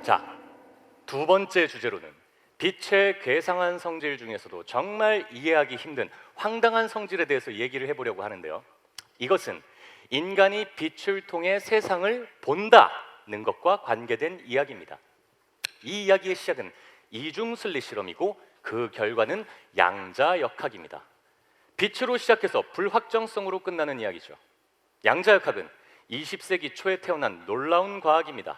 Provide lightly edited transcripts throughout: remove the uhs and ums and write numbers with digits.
자, 두 번째 주제로는 빛의 괴상한 성질 중에서도 정말 이해하기 힘든 황당한 성질에 대해서 얘기를 해보려고 하는데요. 이것은 인간이 빛을 통해 세상을 본다는 것과 관계된 이야기입니다. 이 이야기의 시작은 이중슬릿 실험이고 그 결과는 양자역학입니다. 빛으로 시작해서 불확정성으로 끝나는 이야기죠. 양자역학은 20세기 초에 태어난 놀라운 과학입니다.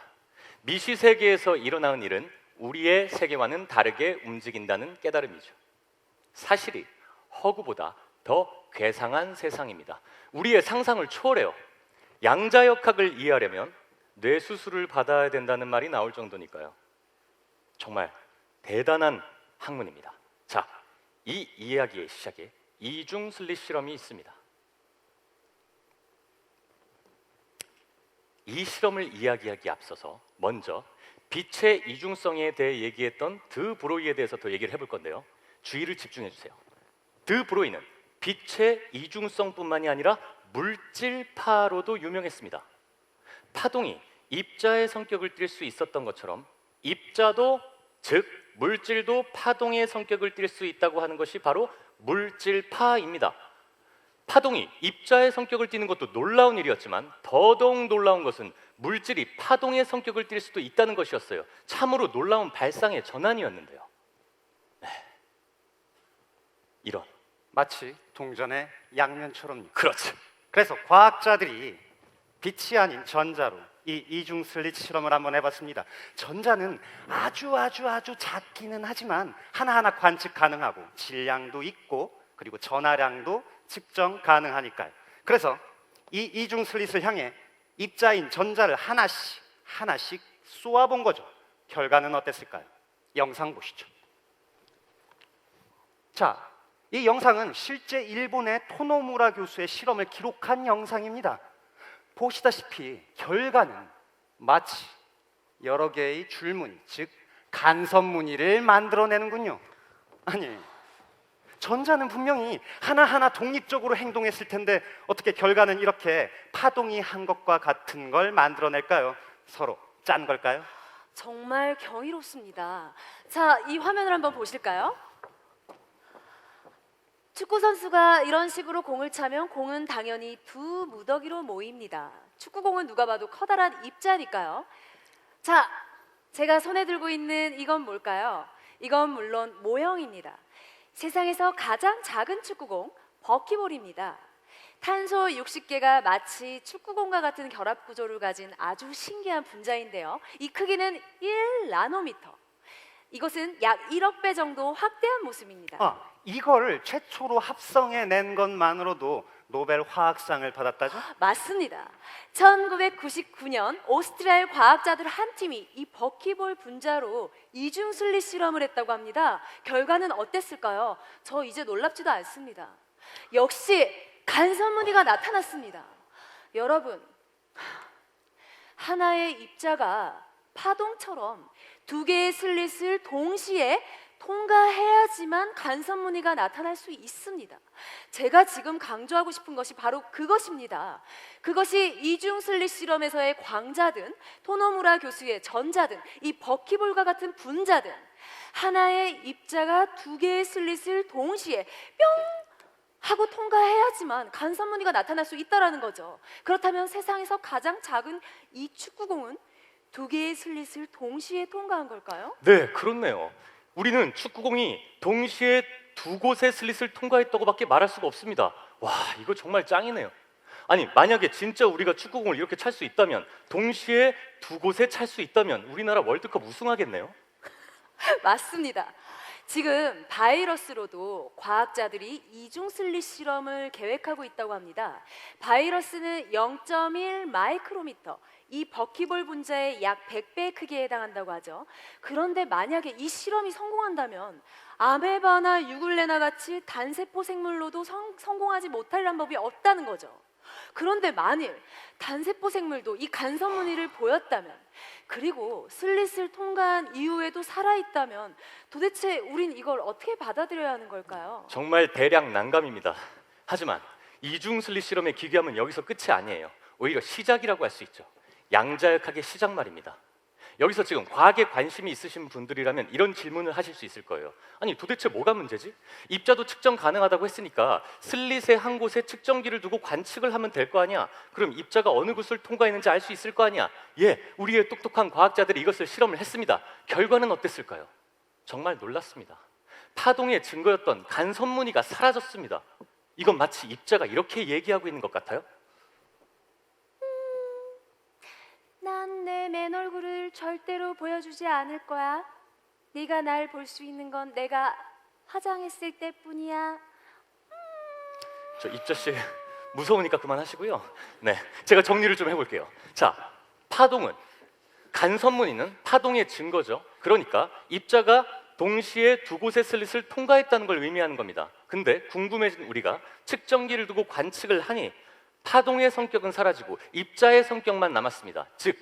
미시 세계에서 일어나는 일은 우리의 세계와는 다르게 움직인다는 깨달음이죠. 사실이 허구보다 더 괴상한 세상입니다. 우리의 상상을 초월해요. 양자역학을 이해하려면 뇌수술을 받아야 된다는 말이 나올 정도니까요. 정말 대단한 학문입니다. 자, 이 이야기의 시작에 이중슬릿 실험이 있습니다. 이 실험을 이야기하기에 앞서서 먼저 빛의 이중성에 대해 얘기했던 드 브로이에 대해서 더 얘기를 해볼 건데요. 주의를 집중해 주세요. 드 브로이는 빛의 이중성뿐만이 아니라 물질파로도 유명했습니다. 파동이 입자의 성격을 띨 수 있었던 것처럼 입자도, 즉 물질도 파동의 성격을 띨 수 있다고 하는 것이 바로 물질파입니다. 파동이 입자의 성격을 띠는 것도 놀라운 일이었지만 더더욱 놀라운 것은 물질이 파동의 성격을 띨 수도 있다는 것이었어요. 참으로 놀라운 발상의 전환이었는데요. 네. 이런 마치 동전의 양면처럼요. 그렇죠. 그래서 과학자들이 빛이 아닌 전자로 이 이중슬릿 실험을 한번 해봤습니다. 전자는 아주 작기는 하지만 하나하나 관측 가능하고 질량도 있고 그리고 전하량도 측정 가능하니까요. 그래서 이 이중슬릿을 향해 입자인 전자를 하나씩 쏘아본 거죠. 결과는 어땠을까요? 영상 보시죠. 자, 이 영상은 실제 일본의 토노무라 교수의 실험을 기록한 영상입니다. 보시다시피 결과는 마치 여러 개의 줄무늬, 즉 간섭무늬를 만들어내는군요. 아니, 전자는 분명히 하나하나 독립적으로 행동했을 텐데 어떻게 결과는 이렇게 파동이 한 것과 같은 걸 만들어낼까요? 서로 짠 걸까요? 정말 경이롭습니다. 자, 이 화면을 한번 보실까요? 축구 선수가 이런 식으로 공을 차면 공은 당연히 두 무더기로 모입니다. 축구공은 누가 봐도 커다란 입자니까요. 자, 제가 손에 들고 있는 이건 뭘까요? 이건 물론 모형입니다. 세상에서 가장 작은 축구공, 버키볼입니다. 탄소 60개가 마치 축구공과 같은 결합 구조를 가진 아주 신기한 분자인데요. 이 크기는 1나노미터. 이것은 약 1억 배 정도 확대한 모습입니다. 이걸 최초로 합성해낸 것만으로도 노벨 화학상을 받았다죠? 맞습니다. 1999년 오스트리아 과학자들 한 팀이 이 버키볼 분자로 이중슬릿 실험을 했다고 합니다. 결과는 어땠을까요? 저 이제 놀랍지도 않습니다. 역시 간섭무늬가 나타났습니다. 여러분, 하나의 입자가 파동처럼 두 개의 슬릿을 동시에 통과해야지만 간섭무늬가 나타날 수 있습니다. 제가 지금 강조하고 싶은 것이 바로 그것입니다. 그것이 이중슬릿 실험에서의 광자든 토노무라 교수의 전자든 이 버키볼과 같은 분자든 하나의 입자가 두 개의 슬릿을 동시에 뿅 하고 통과해야지만 간섭무늬가 나타날 수 있다는 거죠. 그렇다면 세상에서 가장 작은 이 축구공은 두 개의 슬릿을 동시에 통과한 걸까요? 네, 그렇네요. 우리는 축구공이 동시에 두 곳의 슬릿을 통과했다고밖에 말할 수가 없습니다. 와, 이거 정말 짱이네요. 아니, 만약에 진짜 우리가 축구공을 이렇게 찰 수 있다면, 동시에 두 곳에 찰 수 있다면 우리나라 월드컵 우승하겠네요. 맞습니다. 지금 바이러스로도 과학자들이 이중슬릿 실험을 계획하고 있다고 합니다. 바이러스는 0.1 마이크로미터, 이 버키볼 분자의 약 100배 크기에 해당한다고 하죠. 그런데 만약에 이 실험이 성공한다면 아메바나 유글레나 같이 단세포 생물로도 성공하지 못할 방법이 없다는 거죠. 그런데 만일 단세포 생물도 이 간섭무늬를 보였다면, 그리고 슬릿을 통과한 이후에도 살아있다면 도대체 우린 이걸 어떻게 받아들여야 하는 걸까요? 정말 대략 난감입니다. 하지만 이중슬릿 실험의 기괴함은 여기서 끝이 아니에요. 오히려 시작이라고 할 수 있죠. 양자역학의 시작 말입니다. 여기서 지금 과학에 관심이 있으신 분들이라면 이런 질문을 하실 수 있을 거예요. 아니 도대체 뭐가 문제지? 입자도 측정 가능하다고 했으니까 슬릿의 한 곳에 측정기를 두고 관측을 하면 될 거 아니야. 그럼 입자가 어느 곳을 통과했는지 알 수 있을 거 아니야. 예, 우리의 똑똑한 과학자들이 이것을 실험을 했습니다. 결과는 어땠을까요? 정말 놀랐습니다. 파동의 증거였던 간선무늬가 사라졌습니다. 이건 마치 입자가 이렇게 얘기하고 있는 것 같아요. 난 내 맨 얼굴을 절대로 보여주지 않을 거야. 네가 날 볼 수 있는 건 내가 화장했을 때뿐이야. 저 입자 씨 무서우니까 그만하시고요. 네, 제가 정리를 좀 해볼게요. 자, 파동은 간선무늬는 파동의 증거죠. 그러니까 입자가 동시에 두 곳의 슬릿을 통과했다는 걸 의미하는 겁니다. 근데 궁금해진 우리가 측정기를 두고 관측을 하니 파동의 성격은 사라지고 입자의 성격만 남았습니다. 즉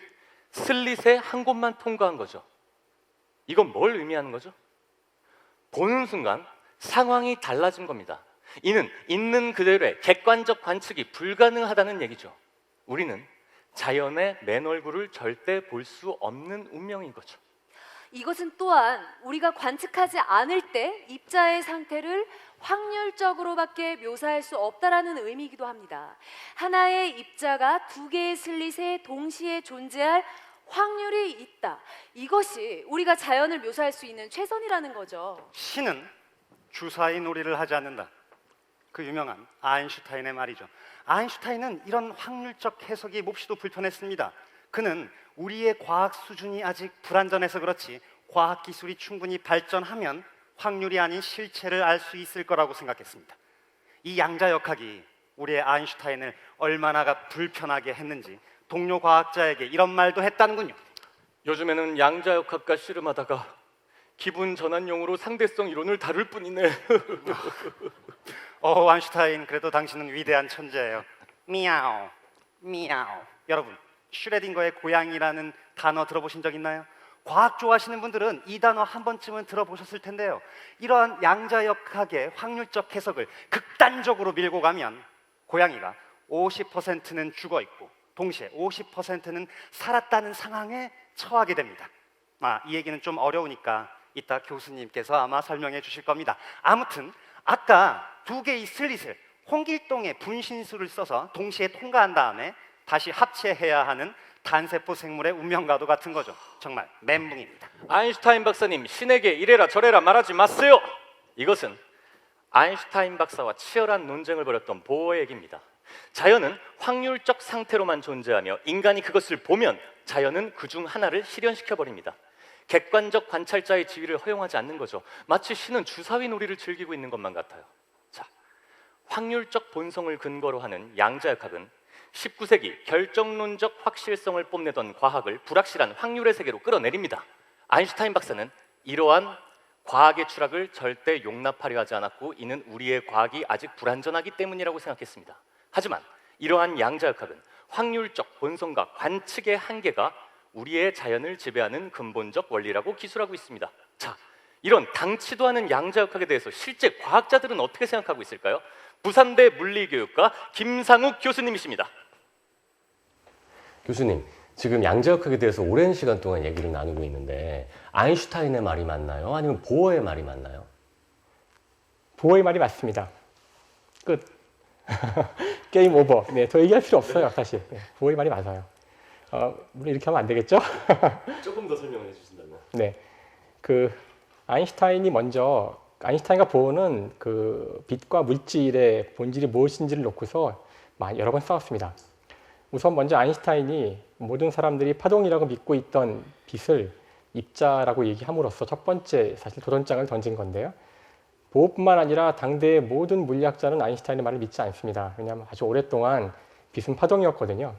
슬릿의 한 곳만 통과한 거죠. 이건 뭘 의미하는 거죠? 보는 순간 상황이 달라진 겁니다. 이는 있는 그대로의 객관적 관측이 불가능하다는 얘기죠. 우리는 자연의 맨 얼굴을 절대 볼 수 없는 운명인 거죠. 이것은 또한 우리가 관측하지 않을 때 입자의 상태를 확률적으로밖에 묘사할 수 없다라는 의미이기도 합니다. 하나의 입자가 두 개의 슬릿에 동시에 존재할 확률이 있다. 이것이 우리가 자연을 묘사할 수 있는 최선이라는 거죠. 신은 주사위 놀이를 하지 않는다. 그 유명한 아인슈타인의 말이죠. 아인슈타인은 이런 확률적 해석이 몹시도 불편했습니다. 그는 우리의 과학 수준이 아직 불완전해서 그렇지 과학 기술이 충분히 발전하면 확률이 아닌 실체를 알 수 있을 거라고 생각했습니다. 이 양자역학이 우리의 아인슈타인을 얼마나 불편하게 했는지 동료 과학자에게 이런 말도 했다는군요. 요즘에는 양자역학과 씨름하다가 기분 전환용으로 상대성 이론을 다룰 뿐이네. 아인슈타인, 그래도 당신은 위대한 천재예요. 미야오, 미야오. 여러분, 슈레딩거의 고양이라는 단어 들어보신 적 있나요? 과학 좋아하시는 분들은 이 단어 한 번쯤은 들어보셨을 텐데요. 이러한 양자역학의 확률적 해석을 극단적으로 밀고 가면 고양이가 50%는 죽어 있고 동시에 50%는 살았다는 상황에 처하게 됩니다. 이 얘기는 좀 어려우니까 이따 교수님께서 아마 설명해 주실 겁니다. 아무튼 아까 두 개의 슬릿을 홍길동의 분신술을 써서 동시에 통과한 다음에 다시 합체해야 하는 단세포 생물의 운명과도 같은 거죠. 정말 멘붕입니다. 아인슈타인 박사님, 신에게 이래라 저래라 말하지 마세요. 이것은 아인슈타인 박사와 치열한 논쟁을 벌였던 보어의 얘기입니다. 자연은 확률적 상태로만 존재하며 인간이 그것을 보면 자연은 그중 하나를 실현시켜 버립니다. 객관적 관찰자의 지위를 허용하지 않는 거죠. 마치 신은 주사위 놀이를 즐기고 있는 것만 같아요. 자, 확률적 본성을 근거로 하는 양자역학은 19세기 결정론적 확실성을 뽐내던 과학을 불확실한 확률의 세계로 끌어내립니다. 아인슈타인 박사는 이러한 과학의 추락을 절대 용납하려 하지 않았고 이는 우리의 과학이 아직 불완전하기 때문이라고 생각했습니다. 하지만 이러한 양자역학은 확률적 본성과 관측의 한계가 우리의 자연을 지배하는 근본적 원리라고 기술하고 있습니다. 자, 이런 당치도 않은 양자역학에 대해서 실제 과학자들은 어떻게 생각하고 있을까요? 부산대 물리교육과 김상욱 교수님이십니다. 교수님, 지금 양자역학에 대해서 오랜 시간 동안 얘기를 나누고 있는데 아인슈타인의 말이 맞나요? 아니면 보어의 말이 맞나요? 보어의 말이 맞습니다. 끝. 게임 오버. 네, 더 얘기할 필요 없어요, 사실. 네, 보어의 말이 맞아요. 물론 이렇게 하면 안 되겠죠? 조금 더 설명을 해주신다면. 네, 아인슈타인과 보어는 그 빛과 물질의 본질이 무엇인지를 놓고서 여러 번 싸웠습니다. 우선 먼저 아인슈타인이 모든 사람들이 파동이라고 믿고 있던 빛을 입자라고 얘기함으로써 첫 번째 사실 도전장을 던진 건데요. 보어뿐만 아니라 당대의 모든 물리학자는 아인슈타인의 말을 믿지 않습니다. 왜냐하면 아주 오랫동안 빛은 파동이었거든요.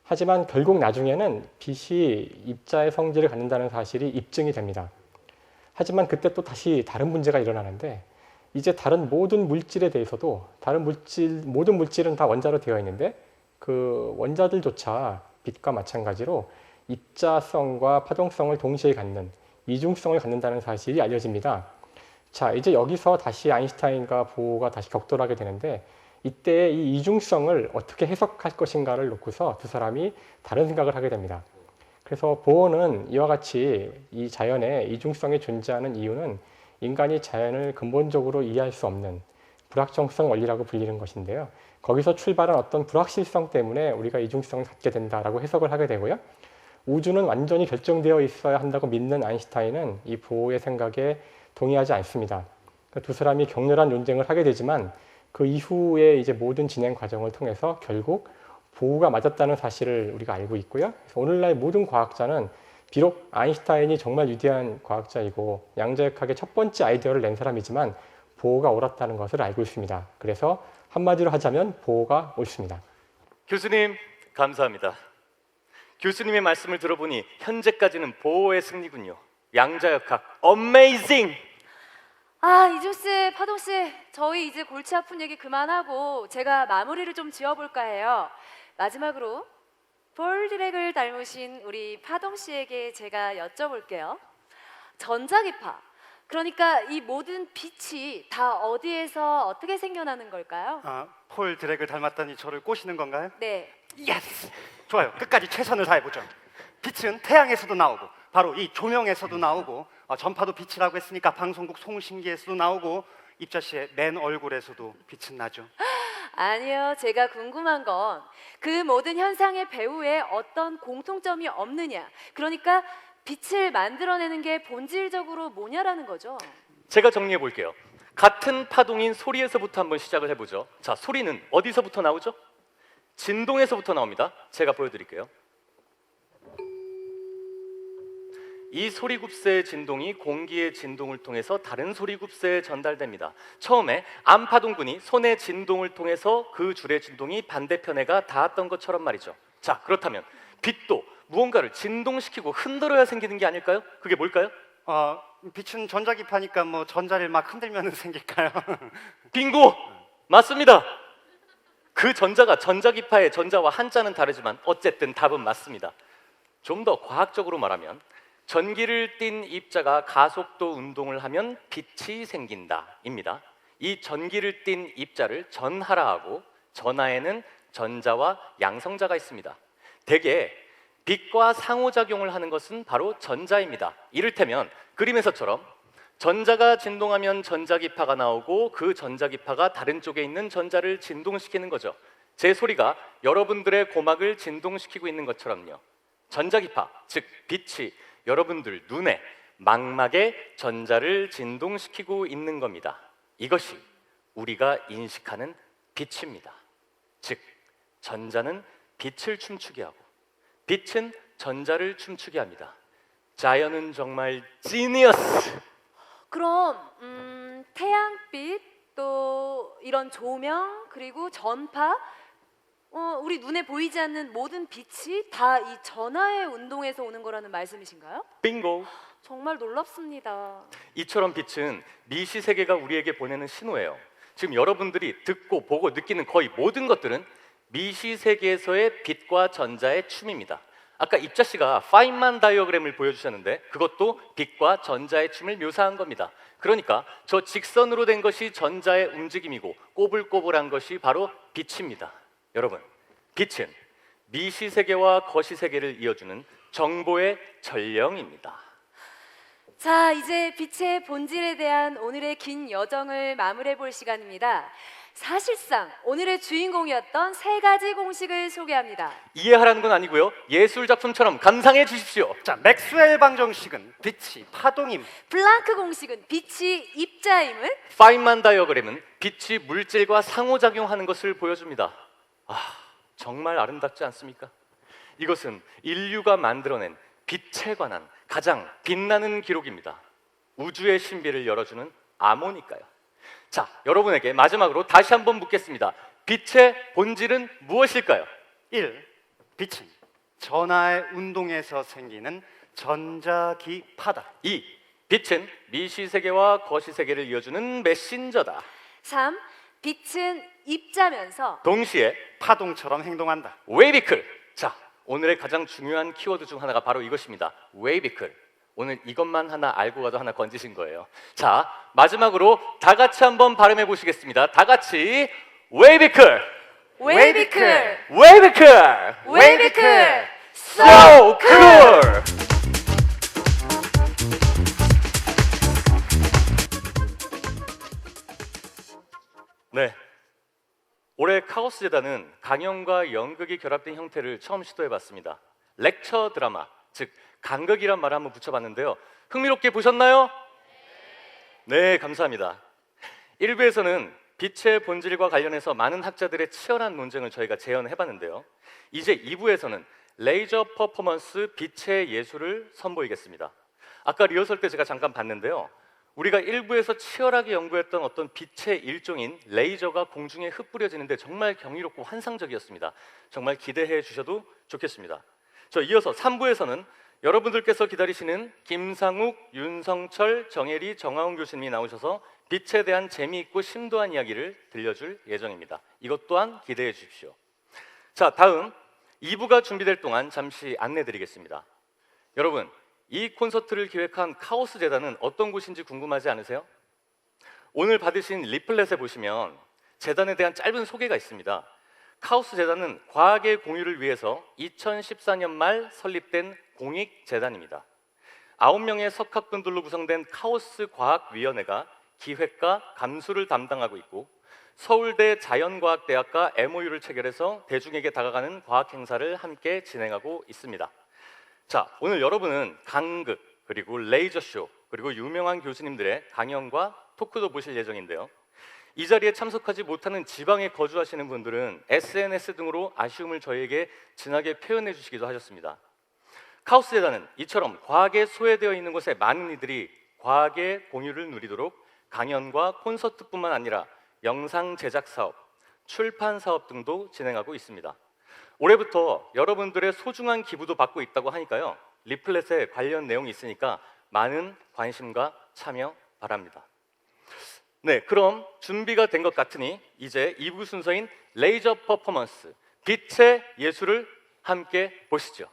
하지만 결국 나중에는 빛이 입자의 성질을 갖는다는 사실이 입증이 됩니다. 하지만 그때 또 다시 다른 문제가 일어나는데 이제 다른 모든 물질에 대해서도 모든 물질은 다 원자로 되어 있는데 그 원자들조차 빛과 마찬가지로 입자성과 파동성을 동시에 갖는 이중성을 갖는다는 사실이 알려집니다. 자, 이제 여기서 다시 아인슈타인과 보어가 다시 격돌하게 되는데 이때 이 이중성을 어떻게 해석할 것인가를 놓고서 두 사람이 다른 생각을 하게 됩니다. 그래서 보어는 이와 같이 이 자연에 이중성이 존재하는 이유는 인간이 자연을 근본적으로 이해할 수 없는 불확정성 원리라고 불리는 것인데요. 거기서 출발한 어떤 불확실성 때문에 우리가 이중성을 갖게 된다라고 해석을 하게 되고요. 우주는 완전히 결정되어 있어야 한다고 믿는 아인슈타인은 이 보어의 생각에 동의하지 않습니다. 두 사람이 격렬한 논쟁을 하게 되지만 그 이후에 이제 모든 진행 과정을 통해서 결국 보어가 맞았다는 사실을 우리가 알고 있고요. 그래서 오늘날 모든 과학자는 비록 아인슈타인이 정말 위대한 과학자이고 양자역학의 첫 번째 아이디어를 낸 사람이지만 보어가 옳았다는 것을 알고 있습니다. 그래서 한마디로 하자면 보어가 옳습니다. 교수님 감사합니다. 교수님의 말씀을 들어보니 현재까지는 보어의 승리군요. 양자역학 어메이징! 이준 씨, 파동 씨, 저희 이제 골치 아픈 얘기 그만하고 제가 마무리를 좀 지어볼까 해요. 마지막으로 폴 디렉을 닮으신 우리 파동 씨에게 제가 여쭤볼게요. 전자기파, 그러니까 이 모든 빛이 다 어디에서 어떻게 생겨나는 걸까요? 폴 드렉을 닮았다니 저를 꼬시는 건가요? 네. 예스! 좋아요. 끝까지 최선을 다해보죠. 빛은 태양에서도 나오고 바로 이 조명에서도 나오고 전파도 빛이라고 했으니까 방송국 송신기에서도 나오고 입자 씨의 맨 얼굴에서도 빛은 나죠. 아니요, 제가 궁금한 건 그 모든 현상의 배후에 어떤 공통점이 없느냐, 그러니까 빛을 만들어내는 게 본질적으로 뭐냐라는 거죠. 제가 정리해 볼게요. 같은 파동인 소리에서부터 한번 시작을 해보죠. 자, 소리는 어디서부터 나오죠? 진동에서부터 나옵니다. 제가 보여드릴게요. 이 소리굽새의 진동이 공기의 진동을 통해서 다른 소리굽새에 전달됩니다. 처음에 암파동근이 손의 진동을 통해서 그 줄의 진동이 반대편에가 닿았던 것처럼 말이죠. 자, 그렇다면 빛도 무언가를 진동시키고 흔들어야 생기는 게 아닐까요? 그게 뭘까요? 빛은 전자기파니까 뭐 전자를 막 흔들면 생길까요? 빙고! 맞습니다. 그 전자가 전자기파의 전자와 한자는 다르지만 어쨌든 답은 맞습니다. 좀 더 과학적으로 말하면 전기를 띤 입자가 가속도 운동을 하면 빛이 생긴다입니다. 이 전기를 띤 입자를 전하라 하고 전하에는 전자와 양성자가 있습니다. 대개 빛과 상호작용을 하는 것은 바로 전자입니다. 이를테면 그림에서처럼 전자가 진동하면 전자기파가 나오고 그 전자기파가 다른 쪽에 있는 전자를 진동시키는 거죠. 제 소리가 여러분들의 고막을 진동시키고 있는 것처럼요. 전자기파, 즉 빛이 여러분들 눈에 망막에 전자를 진동시키고 있는 겁니다. 이것이 우리가 인식하는 빛입니다. 즉 전자는 빛을 춤추게 하고 빛은 전자를 춤추게 합니다. 자연은 정말 지니어스! 그럼 태양빛, 또 이런 조명, 그리고 전파, 우리 눈에 보이지 않는 모든 빛이 다 이 전하의 운동에서 오는 거라는 말씀이신가요? 빙고! 정말 놀랍습니다. 이처럼 빛은 미시 세계가 우리에게 보내는 신호예요. 지금 여러분들이 듣고 보고 느끼는 거의 모든 것들은 미시 세계에서의 빛과 전자의 춤입니다. 아까 입자 씨가 파인만 다이어그램을 보여주셨는데 그것도 빛과 전자의 춤을 묘사한 겁니다. 그러니까 저 직선으로 된 것이 전자의 움직임이고 꼬불꼬불한 것이 바로 빛입니다. 여러분, 빛은 미시 세계와 거시 세계를 이어주는 정보의 전령입니다. 자, 이제 빛의 본질에 대한 오늘의 긴 여정을 마무리해 볼 시간입니다. 사실상 오늘의 주인공이었던 세 가지 공식을 소개합니다. 이해하라는 건 아니고요. 예술 작품처럼 감상해 주십시오. 자, 맥스웰 방정식은 빛이 파동임. 플랑크 공식은 빛이 입자임을, 파인만 다이어그램은 빛이 물질과 상호작용하는 것을 보여줍니다. 정말 아름답지 않습니까? 이것은 인류가 만들어낸 빛에 관한 가장 빛나는 기록입니다. 우주의 신비를 열어주는 암호니까요. 자, 여러분에게 마지막으로 다시 한번 묻겠습니다. 빛의 본질은 무엇일까요? 1. 빛은 전하의 운동에서 생기는 전자기파다. 2. 빛은 미시세계와 거시세계를 이어주는 메신저다. 3. 빛은 입자면서 동시에 파동처럼 행동한다. 웨이비클. 자, 오늘의 가장 중요한 키워드 중 하나가 바로 이것입니다. 웨이비클. 오늘 이것만 하나 알고 가도 하나 건지신 거예요. 자, 마지막으로 다 같이 한번 발음해 보시겠습니다. 다 같이 웨이비클! 웨이비클! 웨이비클! 웨이비클! So cool! 네. 올해 카오스 재단은 강연과 연극이 결합된 형태를 처음 시도해봤습니다. 렉처 드라마, 즉 강극이란 말을 한번 붙여봤는데요. 흥미롭게 보셨나요? 네, 감사합니다. 1부에서는 빛의 본질과 관련해서 많은 학자들의 치열한 논쟁을 저희가 재현해봤는데요. 이제 2부에서는 레이저 퍼포먼스 빛의 예술을 선보이겠습니다. 아까 리허설 때 제가 잠깐 봤는데요. 우리가 1부에서 치열하게 연구했던 어떤 빛의 일종인 레이저가 공중에 흩뿌려지는데 정말 경이롭고 환상적이었습니다. 정말 기대해 주셔도 좋겠습니다. 저 이어서 3부에서는 여러분들께서 기다리시는 김상욱, 윤성철, 정혜리, 정하웅 교수님이 나오셔서 빛에 대한 재미있고 심도한 이야기를 들려줄 예정입니다. 이것 또한 기대해 주십시오. 자, 다음 2부가 준비될 동안 잠시 안내 드리겠습니다. 여러분, 이 콘서트를 기획한 카오스 재단은 어떤 곳인지 궁금하지 않으세요? 오늘 받으신 리플렛에 보시면 재단에 대한 짧은 소개가 있습니다. 카오스 재단은 과학의 공유를 위해서 2014년 말 설립된 공익재단입니다. 9명의 석학분들로 구성된 카오스 과학위원회가 기획과 감수를 담당하고 있고 서울대 자연과학대학과 MOU를 체결해서 대중에게 다가가는 과학 행사를 함께 진행하고 있습니다. 자, 오늘 여러분은 강극, 그리고 레이저쇼, 그리고 유명한 교수님들의 강연과 토크도 보실 예정인데요. 이 자리에 참석하지 못하는 지방에 거주하시는 분들은 SNS 등으로 아쉬움을 저희에게 진하게 표현해 주시기도 하셨습니다. 카오스 재단은 이처럼 과학에 소외되어 있는 곳에 많은 이들이 과학의 공유를 누리도록 강연과 콘서트뿐만 아니라 영상 제작 사업, 출판 사업 등도 진행하고 있습니다. 올해부터 여러분들의 소중한 기부도 받고 있다고 하니까요. 리플렛에 관련 내용이 있으니까 많은 관심과 참여 바랍니다. 네, 그럼 준비가 된 것 같으니 이제 2부 순서인 레이저 퍼포먼스, 빛의 예술을 함께 보시죠.